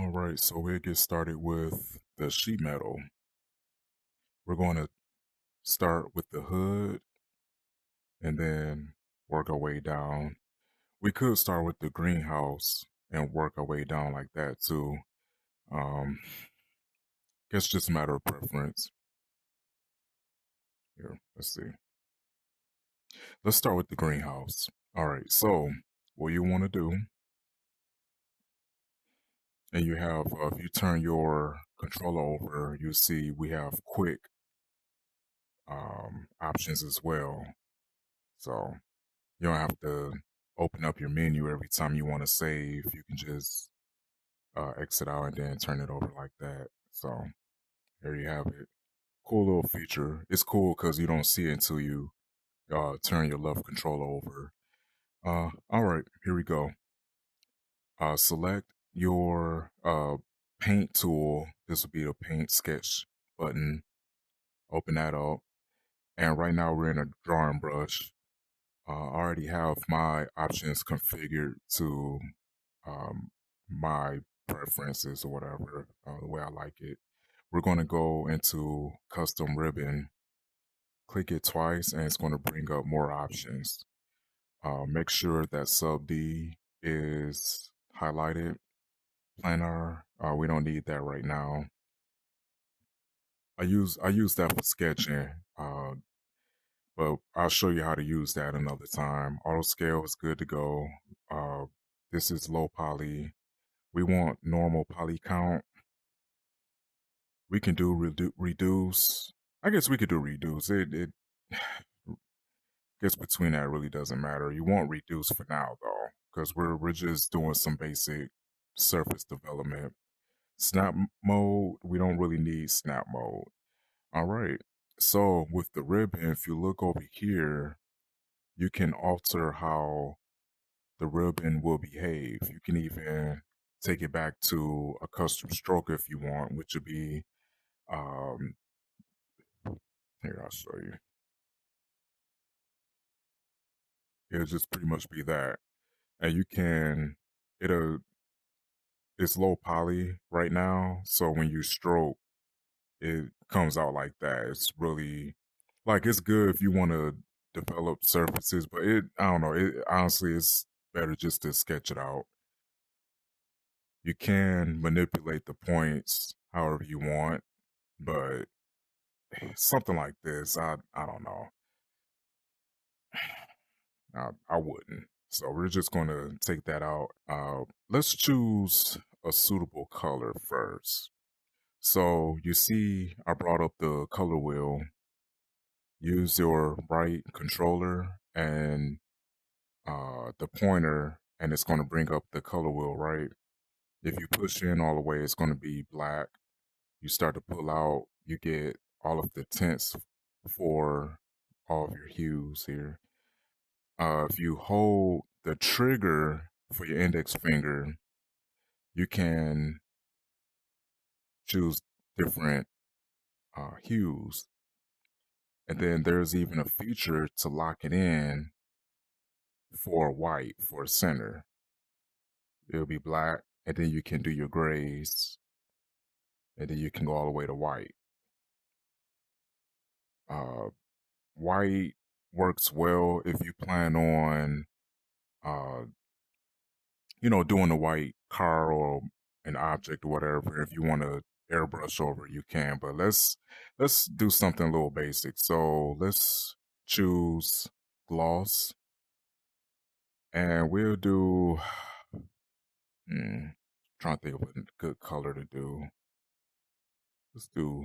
All right, so we'll get started with the sheet metal. We're going to start with the hood and then work our way down. We could start with the greenhouse and work our way down like that too. Guess just a matter of preference. Here, let's see. Let's start with the greenhouse. All right, so what you want to do, and you have, if you turn your controller over, you see we have quick options as well. So you don't have to open up your menu every time you want to save. You can just exit out and then turn it over like that. So there you have it. Cool little feature. It's cool because you don't see it until you turn your left controller over. All right, here we go. Select your paint tool. This will be the paint sketch button. Open that up. And right now we're in a drawing brush. I already have my options configured to my preferences or whatever, the way I like it. We're going to go into custom ribbon, click it twice, and it's going to bring up more options. Make sure that sub D is highlighted. Planar, we don't need that right now. I use that for sketching, but I'll show you how to use that another time. Auto scale is good to go. This is low poly. We want normal poly count. We can do reduce. I guess we could do reduce. It gets between that. It really doesn't matter. You want reduce for now though, because we're just doing some basic surface development. Snap mode. We don't really need snap mode. All right. So with the ribbon, if you look over here, you can alter how the ribbon will behave. You can even take it back to a custom stroke if you want, which would be um, here, I'll show you. It'll just pretty much be that. And you can, it's low poly right now. So when you stroke, it comes out like that. It's really, like, it's good if you want to develop surfaces, but I don't know, honestly, it's better just to sketch it out. You can manipulate the points however you want, but something like this, I don't know. I wouldn't. So we're just going to take that out. Let's choose a suitable color first. So you see, I brought up the color wheel. Use your right controller and the pointer, and it's going to bring up the color wheel, right? If you push in all the way, it's going to be black. You start to pull out, you get all of the tints for all of your hues here. If you hold the trigger for your index finger, you can choose different hues. And then there's even a feature to lock it in for white, for center. It'll be black, and then you can do your grays, and then you can go all the way to white. Uh, White works well if you plan on uh, doing a white car or an object or whatever. If you want to airbrush over, you can. But let's do something a little basic. So let's choose gloss, and we'll do. Trying to think of a good color to do. Let's do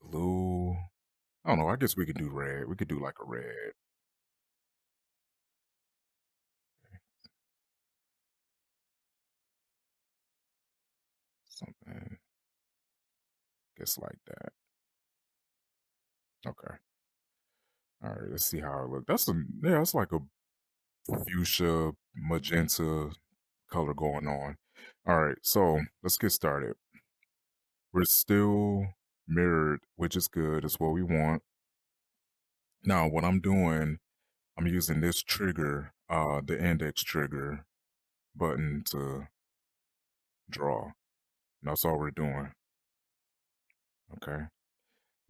blue. I don't know. I guess we could do red. We could do like a red. Something. Guess like that. Okay. All right. Let's see how it looks. That's like a fuchsia magenta color going on. All right. So let's get started. We're still mirrored, which is good. It's what we want. Now, what I'm doing I'm using this trigger, the index trigger button to draw. And that's all we're doing. Okay.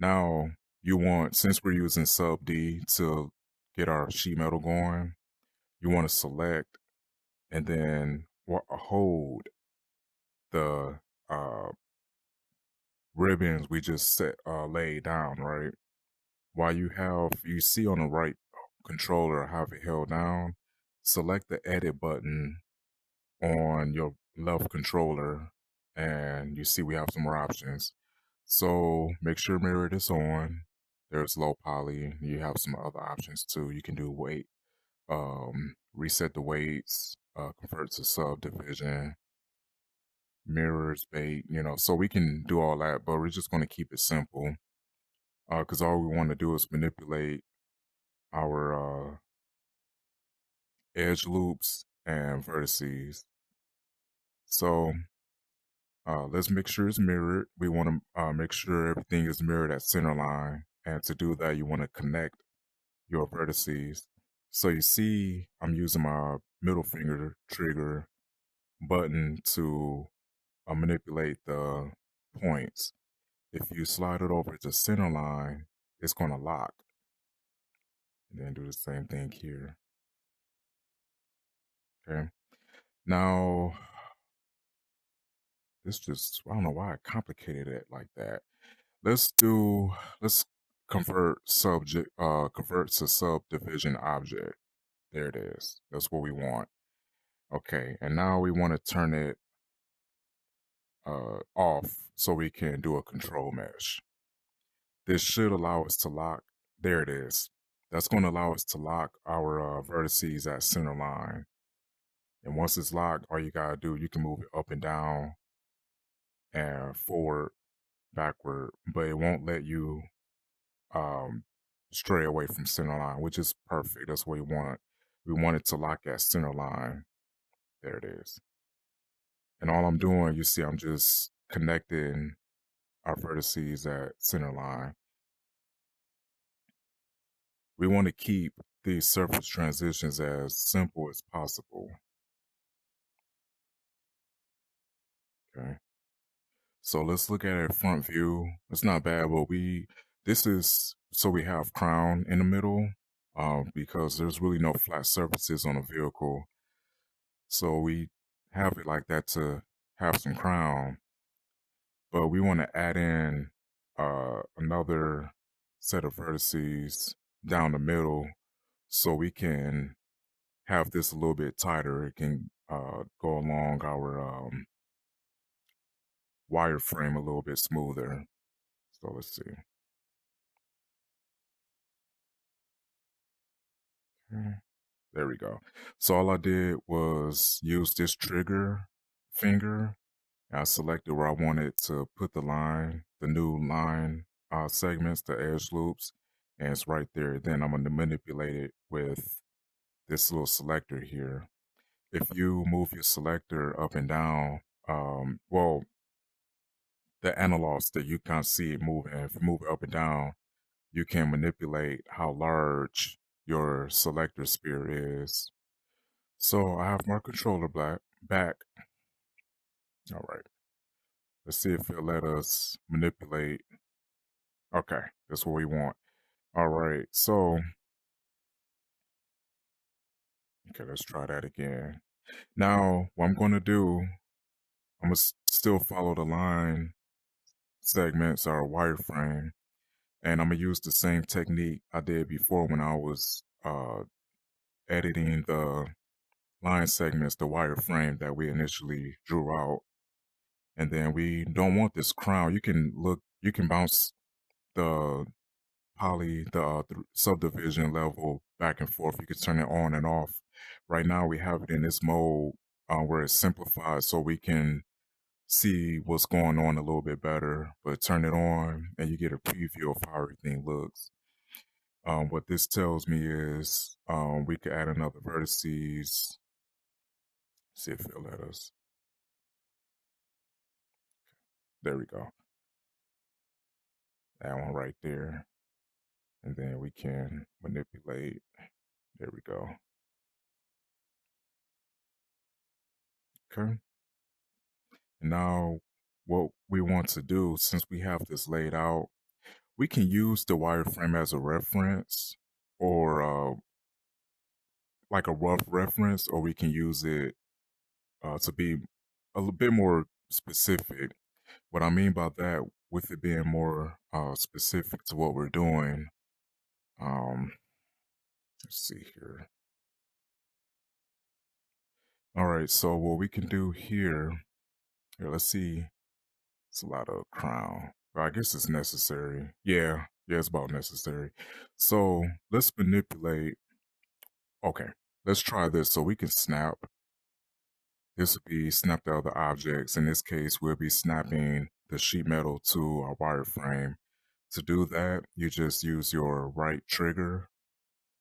Now you want, since we're using sub D to get our sheet metal going, you want to select and then hold the uh, ribbons we just laid down, right? While you see on the right controller have it held down, select the edit button on your left controller, and you see we have some more options. So make sure mirror is on. There's low poly. You have some other options too. You can do weight, reset the weights, convert to subdivision, mirrors, bait, so we can do all that, but we're just going to keep it simple because all we want to do is manipulate our edge loops and vertices. So let's make sure it's mirrored. We want to make sure everything is mirrored at center line. And to do that, you want to connect your vertices. So you see, I'm using my middle finger trigger button to manipulate the points. If you slide it over to center line, it's going to lock. And then do the same thing here. Okay. Now, I don't know why I complicated it like that. Let's convert to subdivision object. There it is. That's what we want. Okay, and now we want to turn it off so we can do a control mesh. This should allow us to lock. There it is. That's going to allow us to lock our vertices at center line. And once it's locked, all you gotta do, you can move it up and down and forward, backward, but it won't let you um, stray away from center line, which is perfect. That's what we want. We want it to lock at center line. There it is. And all I'm doing, you see, I'm just connecting our vertices at center line. We want to keep these surface transitions as simple as possible. Okay. So let's look at a front view. It's not bad, but this is so we have crown in the middle because there's really no flat surfaces on a vehicle. So we have it like that to have some crown, but we want to add in another set of vertices down the middle so we can have this a little bit tighter. It can go along our wireframe a little bit smoother. So let's see. There we go. So all I did was use this trigger finger. I selected where I wanted to put the new line segments, the edge loops, and it's right there. Then I'm going to manipulate it with this little selector here. If you move your selector up and down, well, the analogs that you can't see it moving, if you move it up and down, you can manipulate how large your selector sphere is. So I have my controller back. All right. Let's see if it'll let us manipulate. Okay, that's what we want. All right, so, okay, let's try that again. Now, what I'm going to do, I'm going to still follow the line segments or wireframe, and I'm going to use the same technique I did before when I was editing the line segments, the wireframe that we initially drew out. And then we don't want this crown. You can bounce the the subdivision level back and forth. You can turn it on and off. Right now we have it in this mode where it's simplified so we can see what's going on a little bit better, but turn it on and you get a preview of how everything looks. What this tells me is we could add another vertices. See if it'll let us. There we go. That one right there. And then we can manipulate There we go. Okay. Now, what we want to do, since we have this laid out, we can use the wireframe as a reference or like a rough reference, or we can use it to be a little bit more specific. What I mean by that, with it being more specific to what we're doing, um, let's see here. All right, so what we can do here, let's see. It's a lot of crown. But I guess it's necessary. Yeah, it's about necessary. So let's manipulate. Okay, let's try this. So we can snap. This will be snapped out of the objects. In this case, we'll be snapping the sheet metal to our wireframe. To do that, you just use your right trigger,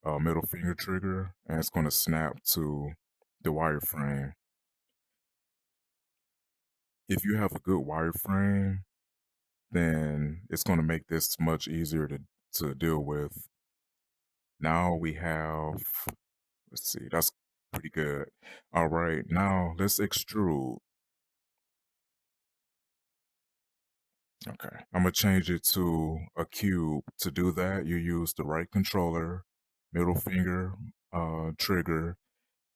middle finger trigger, and it's going to snap to the wireframe. If you have a good wireframe, then it's going to make this much easier to deal with. Now we have, let's see, that's pretty good. All right, now let's extrude. Okay, I'm gonna change it to a cube. To do that, you use the right controller, middle finger, trigger,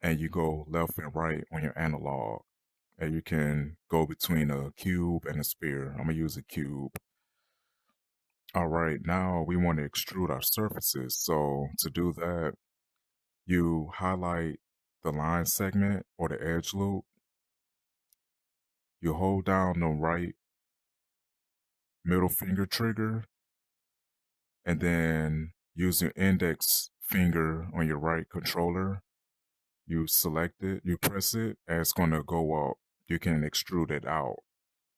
and you go left and right on your analog. And you can go between a cube and a sphere. I'm gonna use a cube. All right, now we want to extrude our surfaces. So to do that, you highlight the line segment or the edge loop. You hold down the right middle finger trigger and then use your index finger on your right controller. You select it, you press it, and it's going to go up. You can extrude it out.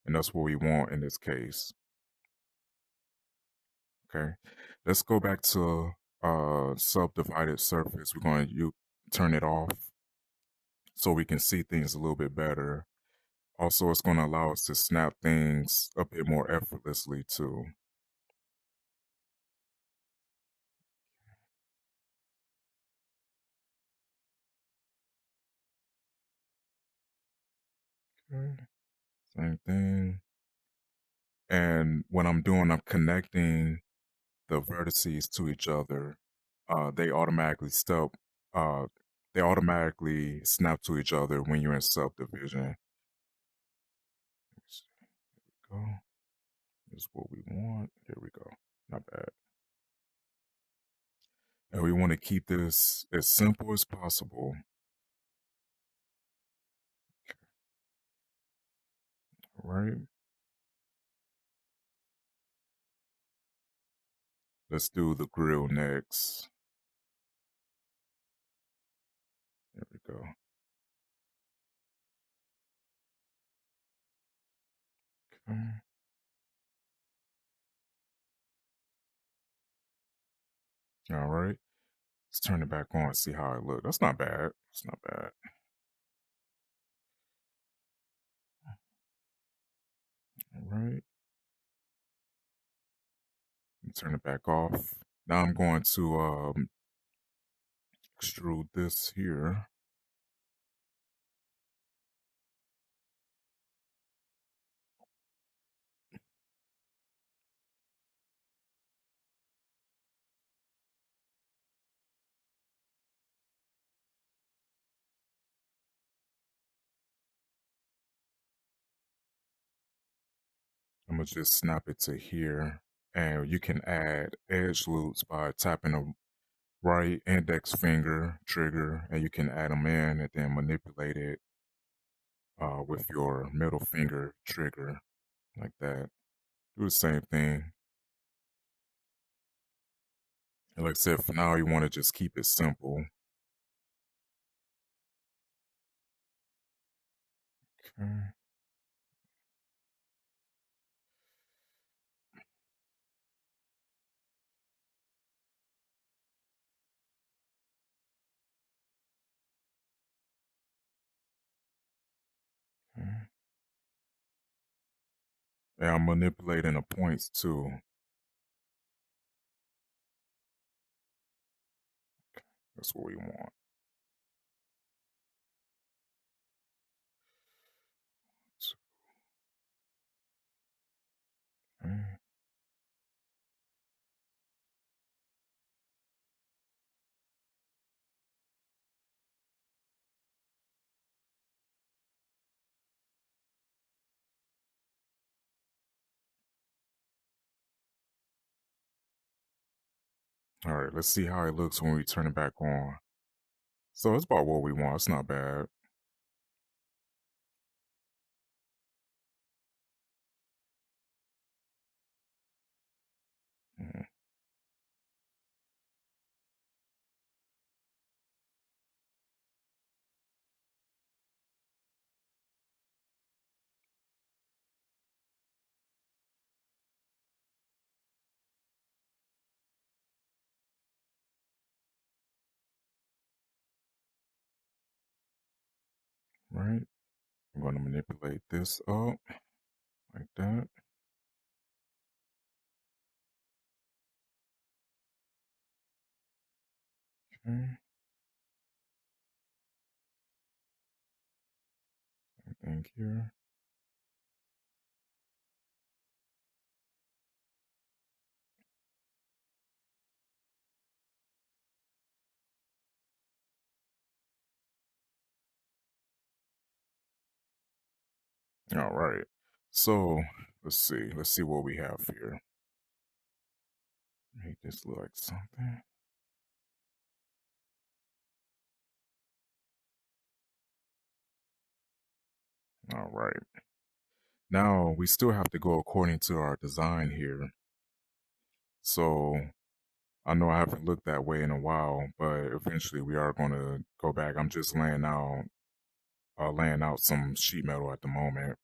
And that's what we want in this case. Okay. Let's go back to subdivided surface. We're going to turn it off so we can see things a little bit better. Also, it's going to allow us to snap things a bit more effortlessly too. Okay. Same thing. And what I'm doing, I'm connecting the vertices to each other. They automatically uh, they automatically snap to each other when you're in subdivision. There we go. Is what we want. Here we go. Not bad. And we want to keep this as simple as possible. All right. Let's do the grill next. There we go. Okay. All right. Let's turn it back on, see how it looks. That's not bad. It's not bad. All right. Turn it back off. Now I'm going to extrude this here. I'm gonna just snap it to here, and you can add edge loops by tapping the right index finger trigger, and you can add them in and then manipulate it with your middle finger trigger like that. Do the same thing. And like I said, for now, you want to just keep it simple. Okay. Okay. And I'm manipulating the points too. That's what we want. Okay. All right, let's see how it looks when we turn it back on. So it's about what we want. It's not bad. Mhm. Right. I'm going to manipulate this up like that. Okay. Thank you. All right. So let's see. Let's see what we have here. Make this look like something. All right. Now we still have to go according to our design here. So I know I haven't looked that way in a while, but eventually we are going to go back. I'm just laying out some sheet metal at the moment,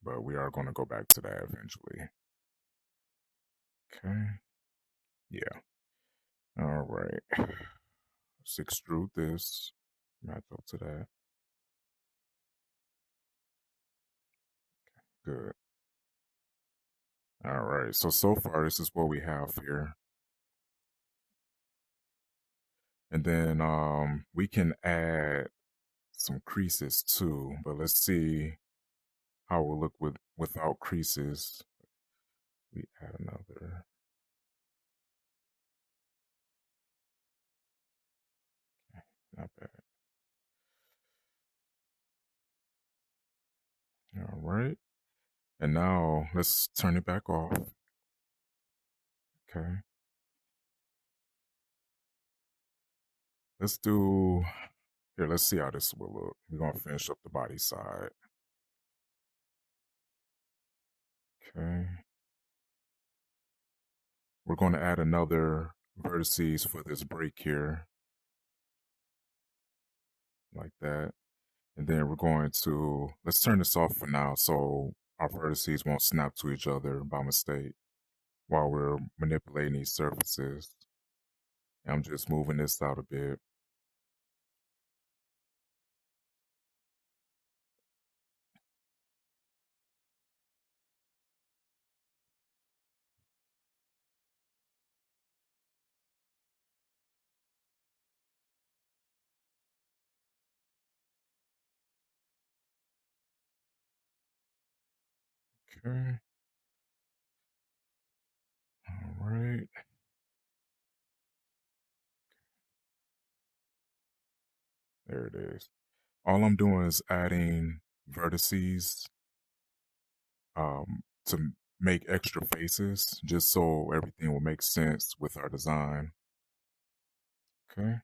but we are going to go back to that eventually. Okay. Yeah. All right. Let's extrude this. Match up to that. Good. All right. So far, this is what we have here. And then we can add some creases too, but let's see how it will look without creases. We add another. Not bad. All right. And now let's turn it back off. Okay. Let's do here. Let's see how this will look. We're gonna finish up the body side. Okay. We're going to add another vertices for this break here, like that. And then we're going to, let's turn this off for now so our vertices won't snap to each other by mistake while we're manipulating these surfaces. And I'm just moving this out a bit. Okay. All right. There it is. All I'm doing is adding vertices to make extra faces just so everything will make sense with our design. Okay.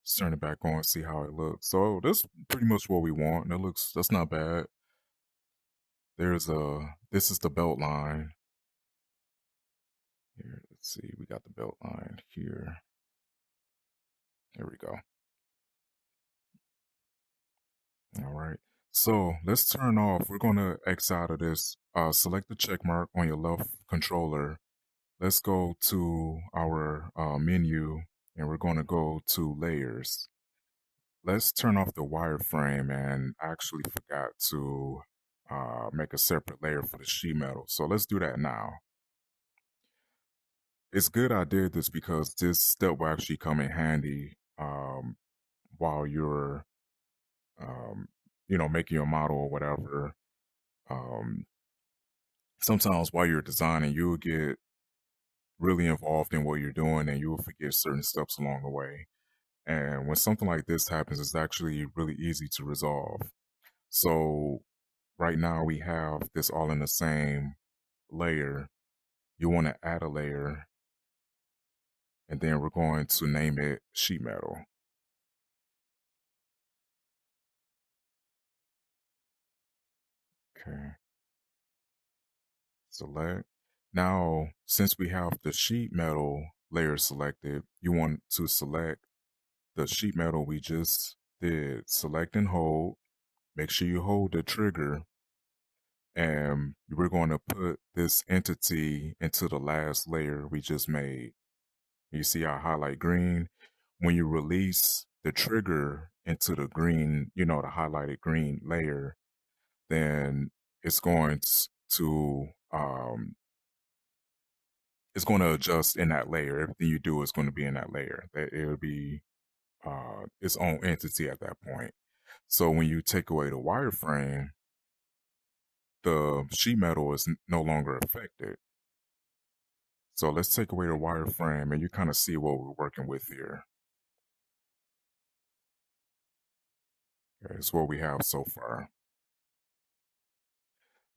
Let's turn it back on, see how it looks. So that's pretty much what we want. That's not bad. This is the belt line. Here, let's see, we got the belt line here. There we go. All right. So let's turn off. We're going to X out of this. Select the check mark on your left controller. Let's go to our menu and we're going to go to layers. Let's turn off the wireframe, and I actually forgot to make a separate layer for the sheet metal. So let's do that now. It's good I did this because this step will actually come in handy um, while you're, um, making your model or whatever. Um, Sometimes while you're designing, you'll get really involved in what you're doing and you will forget certain steps along the way. And when something like this happens, it's actually really easy to resolve. So right now we have this all in the same layer. You want to add a layer and then we're going to name it sheet metal. Okay, select. Now, since we have the sheet metal layer selected, you want to select the sheet metal we just did. Select and hold. Make sure you hold the trigger and we're going to put this entity into the last layer we just made. You see I highlight green. When you release the trigger into the green, the highlighted green layer, then it's going to it's going to adjust in that layer. Everything you do is going to be in that layer. That it'll be its own entity at that point. So when you take away the wireframe, the sheet metal is no longer affected. So let's take away the wireframe and you kind of see what we're working with here. Okay, it's what we have so far.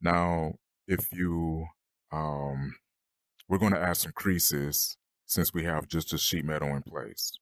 Now, if you, we're going to add some creases since we have just a sheet metal in place.